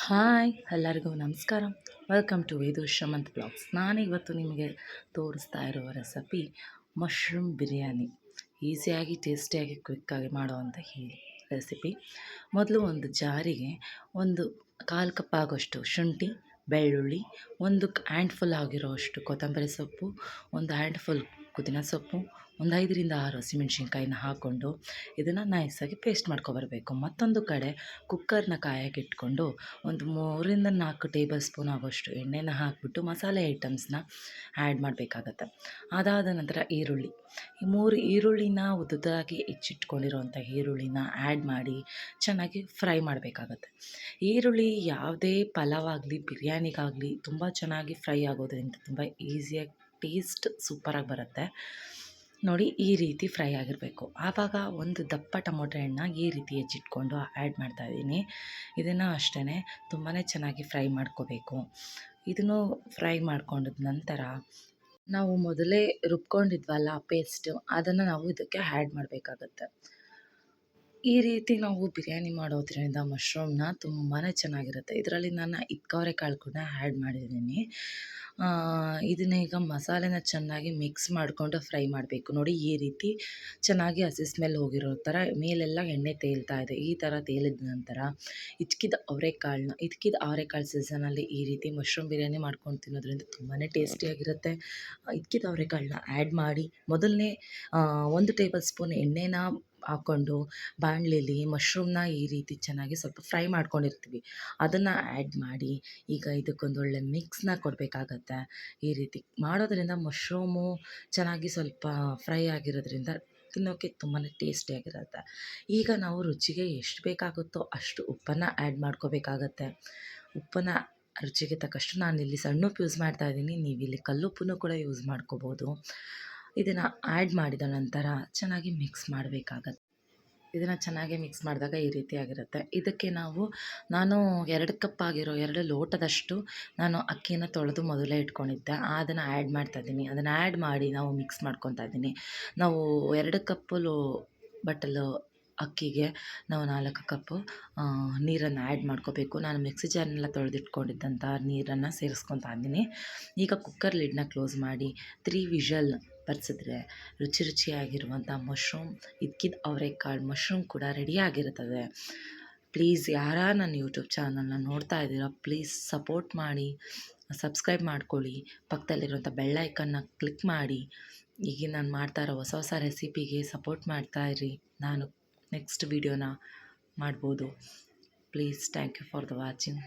Hi ಎಲ್ಲರಿಗೂ ನಮಸ್ಕಾರ. Welcome to Vedu Shramanth blogs. ನಾನಿವತ್ತು ನಿಮಗೆ ತೋರಿಸ್ತಾ ಇರುವ ರೆಸಿಪಿ ಮಶ್ರೂಮ್ ಬಿರಿಯಾನಿ. ಈಸಿಯಾಗಿ ಟೇಸ್ಟಿಯಾಗಿ ಕ್ವಿಕ್ಕಾಗಿ ಮಾಡುವಂಥ ಈ ರೆಸಿಪಿ. ಮೊದಲು ಒಂದು ಜಾರಿಗೆ ಒಂದು 1/4 ಕಪ್ ಆಗೋಷ್ಟು ಶುಂಠಿ, ಬೆಳ್ಳುಳ್ಳಿ, ಒಂದು ಹ್ಯಾಂಡ್ಫುಲ್ ಆಗಿರೋಷ್ಟು ಕೊತ್ತಂಬರಿ ಸೊಪ್ಪು, ಒಂದು ಹ್ಯಾಂಡ್ಫುಲ್ ಪುದೀನ ಸೊಪ್ಪು, ಒಂದು 5ರಿಂದ 6 ಹಸಿಮೆಣ್ಸಿನ್ಕಾಯಿನ ಹಾಕ್ಕೊಂಡು ಇದನ್ನು ನೈಸಾಗಿ ಪೇಸ್ಟ್ ಮಾಡ್ಕೊಬರಬೇಕು. ಮತ್ತೊಂದು ಕಡೆ ಕುಕ್ಕರ್ನ ಕಾಯಕ್ಕಿಟ್ಕೊಂಡು ಒಂದು 3ರಿಂದ 4 ಟೇಬಲ್ ಸ್ಪೂನ್ ಆಗೋಷ್ಟು ಎಣ್ಣೆನ ಹಾಕಿಬಿಟ್ಟು ಮಸಾಲೆ ಐಟಮ್ಸ್ನ ಆ್ಯಡ್ ಮಾಡಬೇಕಾಗತ್ತೆ. ಅದಾದ ನಂತರ ಈರುಳ್ಳಿ, ಈ 3 ಈರುಳ್ಳಿನ ಉದ್ದದಾಗಿ ಹೆಚ್ಚಿಟ್ಕೊಂಡಿರೋವಂಥ ಈರುಳ್ಳಿನ ಆ್ಯಡ್ ಮಾಡಿ ಚೆನ್ನಾಗಿ ಫ್ರೈ ಮಾಡಬೇಕಾಗತ್ತೆ. ಈರುಳ್ಳಿ ಯಾವುದೇ ಪಲಾವ್ ಆಗಲಿ ಬಿರಿಯಾನಿಗಾಗಲಿ ತುಂಬ ಚೆನ್ನಾಗಿ ಫ್ರೈ ಆಗೋದ್ರಿಂದ ತುಂಬ ಈಸಿಯಾಗಿ ಟೇಸ್ಟ್ ಸೂಪರಾಗಿ ಬರುತ್ತೆ. ನೋಡಿ, ಈ ರೀತಿ ಫ್ರೈ ಆಗಿರಬೇಕು. ಆವಾಗ ಒಂದು ದಪ್ಪ ಟೊಮೊಟೊ ಹಣ್ಣನ್ನ ಈ ರೀತಿ ಹೆಚ್ಚಿಟ್ಕೊಂಡು ಆ್ಯಡ್ ಮಾಡ್ತಾಯಿದ್ದೀನಿ. ಇದನ್ನು ಅಷ್ಟೇ ತುಂಬಾ ಚೆನ್ನಾಗಿ ಫ್ರೈ ಮಾಡ್ಕೋಬೇಕು. ಇದನ್ನು ಫ್ರೈ ಮಾಡ್ಕೊಂಡ ನಂತರ ನಾವು ಮೊದಲೇ ರುಬ್ಕೊಂಡಿದ್ವಲ್ಲ ಪೇಸ್ಟು, ಅದನ್ನು ನಾವು ಇದಕ್ಕೆ ಆ್ಯಡ್ ಮಾಡಬೇಕಾಗತ್ತೆ. ಈ ರೀತಿ ನಾವು ಬಿರಿಯಾನಿ ಮಾಡೋದ್ರಿಂದ ಮಶ್ರೂಮ್ನ ತುಂಬಾ ಚೆನ್ನಾಗಿರುತ್ತೆ. ಇದರಲ್ಲಿ ನಾನು ಇಕ್ಕವರೆಕಾಳು ಕೂಡ ಆ್ಯಡ್ ಮಾಡಿದ್ದೀನಿ. ಇದನ್ನ ಈಗ ಮಸಾಲೆನ ಚೆನ್ನಾಗಿ ಮಿಕ್ಸ್ ಮಾಡಿಕೊಂಡು ಫ್ರೈ ಮಾಡಬೇಕು. ನೋಡಿ, ಈ ರೀತಿ ಚೆನ್ನಾಗಿ ಹಸಿ ಸ್ಮೆಲ್ ಹೋಗಿರೋ ಥರ ಮೇಲೆಲ್ಲ ಎಣ್ಣೆ ತೇಲ್ತಾ ಇದೆ. ಈ ಥರ ತೇಲಿದ ನಂತರ ಹಿಚ್ಕಿದ ಅವರೆಕಾಳು ಸೀಸನಲ್ಲಿ ಈ ರೀತಿ ಮಶ್ರೂಮ್ ಬಿರಿಯಾನಿ ಮಾಡ್ಕೊಂಡು ತಿನ್ನೋದ್ರಿಂದ ತುಂಬಾ ಟೇಸ್ಟಿಯಾಗಿರುತ್ತೆ. ಹಿಚ್ಕಿದ ಅವರೆಕಾಳನ್ನ ಆ್ಯಡ್ ಮಾಡಿ ಮೊದಲನೇ 1 ಟೇಬಲ್ ಸ್ಪೂನ್ ಎಣ್ಣೆನ ಹಾಕ್ಕೊಂಡು ಬಾಣಲೆಲಿ ಮಶ್ರೂಮ್ನ ಈ ರೀತಿ ಚೆನ್ನಾಗಿ ಸ್ವಲ್ಪ ಫ್ರೈ ಮಾಡ್ಕೊಂಡಿರ್ತೀವಿ, ಅದನ್ನು ಆ್ಯಡ್ ಮಾಡಿ ಈಗ ಇದಕ್ಕೊಂದೊಳ್ಳೆ ಮಿಕ್ಸ್ನ ಕೊಡಬೇಕಾಗತ್ತೆ. ಈ ರೀತಿ ಮಾಡೋದ್ರಿಂದ ಮಶ್ರೂಮು ಚೆನ್ನಾಗಿ ಸ್ವಲ್ಪ ಫ್ರೈ ಆಗಿರೋದ್ರಿಂದ ತಿನ್ನೋಕ್ಕೆ ತುಂಬಾ ಟೇಸ್ಟಿಯಾಗಿರುತ್ತೆ. ಈಗ ನಾವು ರುಚಿಗೆ ಎಷ್ಟು ಬೇಕಾಗುತ್ತೋ ಅಷ್ಟು ಉಪ್ಪನ್ನು ಆ್ಯಡ್ ಮಾಡ್ಕೋಬೇಕಾಗತ್ತೆ. ಉಪ್ಪನ್ನು ರುಚಿಗೆ ತಕ್ಕಷ್ಟು ನಾನಿಲ್ಲಿ ಸಣ್ಣ ಉಪ್ಪು ಯೂಸ್ ಮಾಡ್ತಾಯಿದ್ದೀನಿ. ನೀವಿಲ್ಲಿ ಕಲ್ಲುಪ್ಪನ್ನು ಕೂಡ ಯೂಸ್ ಮಾಡ್ಕೋಬೋದು. ಇದನ್ನು ಆ್ಯಡ್ ಮಾಡಿದ ನಂತರ ಚೆನ್ನಾಗಿ ಮಿಕ್ಸ್ ಮಾಡಬೇಕಾಗತ್ತೆ. ಇದನ್ನು ಚೆನ್ನಾಗಿ ಮಿಕ್ಸ್ ಮಾಡಿದಾಗ ಈ ರೀತಿಯಾಗಿರುತ್ತೆ. ಇದಕ್ಕೆ ನಾನು 2 ಕಪ್ ಆಗಿರೋ 2 ಲೋಟದಷ್ಟು ನಾನು ಅಕ್ಕಿನ ತೊಳೆದು ಮೊದಲೇ ಇಟ್ಕೊಂಡಿದ್ದೆ. ಅದನ್ನು ಆ್ಯಡ್ ಮಾಡ್ತಾಯಿದ್ದೀನಿ. ಅದನ್ನು ಆ್ಯಡ್ ಮಾಡಿ ನಾವು ಮಿಕ್ಸ್ ಮಾಡ್ಕೊತಾ ಇದ್ದೀನಿ. ನಾವು 2 ಕಪ್ಪು ಬಟ್ಟಲು ಅಕ್ಕಿಗೆ ನಾವು 4 ಕಪ್ಪು ನೀರನ್ನು ಆ್ಯಡ್ ಮಾಡ್ಕೋಬೇಕು. ನಾನು ಮಿಕ್ಸಿ ಜಾರ್ನೆಲ್ಲ ತೊಳೆದಿಟ್ಕೊಂಡಿದ್ದಂಥ ನೀರನ್ನು ಸೇರಿಸ್ಕೊತಾ ಇದ್ದೀನಿ. ಈಗ ಕುಕ್ಕರ್ ಲಿಡ್ನ ಕ್ಲೋಸ್ ಮಾಡಿ 3 ವಿಷಲ್ ಬರ್ಸಿದ್ರೆ ರುಚಿಯಾಗಿರುವಂಥ ಮಶ್ರೂಮ್ ಹಿಚ್ಕಿದ ಅವರೆಕಾಳು ಮಶ್ರೂಮ್ ಕೂಡ ರೆಡಿಯಾಗಿರುತ್ತದೆ. ಪ್ಲೀಸ್ ನನ್ನ ಯೂಟ್ಯೂಬ್ ಚಾನಲ್ನ ನೋಡ್ತಾ ಇದ್ದೀರಾ, ಪ್ಲೀಸ್ ಸಪೋರ್ಟ್ ಮಾಡಿ, ಸಬ್ಸ್ಕ್ರೈಬ್ ಮಾಡ್ಕೊಳ್ಳಿ, ಪಕ್ಕದಲ್ಲಿರುವಂಥ ಬೆಲ್ ಐಕನ್ನ ಕ್ಲಿಕ್ ಮಾಡಿ. ಈಗ ನಾನು ಮಾಡ್ತಾ ಇರೋ ಹೊಸ ರೆಸಿಪಿಗೆ ಸಪೋರ್ಟ್ ಮಾಡ್ತಾಯಿರಿ. ನಾನು ನೆಕ್ಸ್ಟ್ ವೀಡಿಯೋನ ಮಾಡ್ಬೋದು. Please thank you for the watching.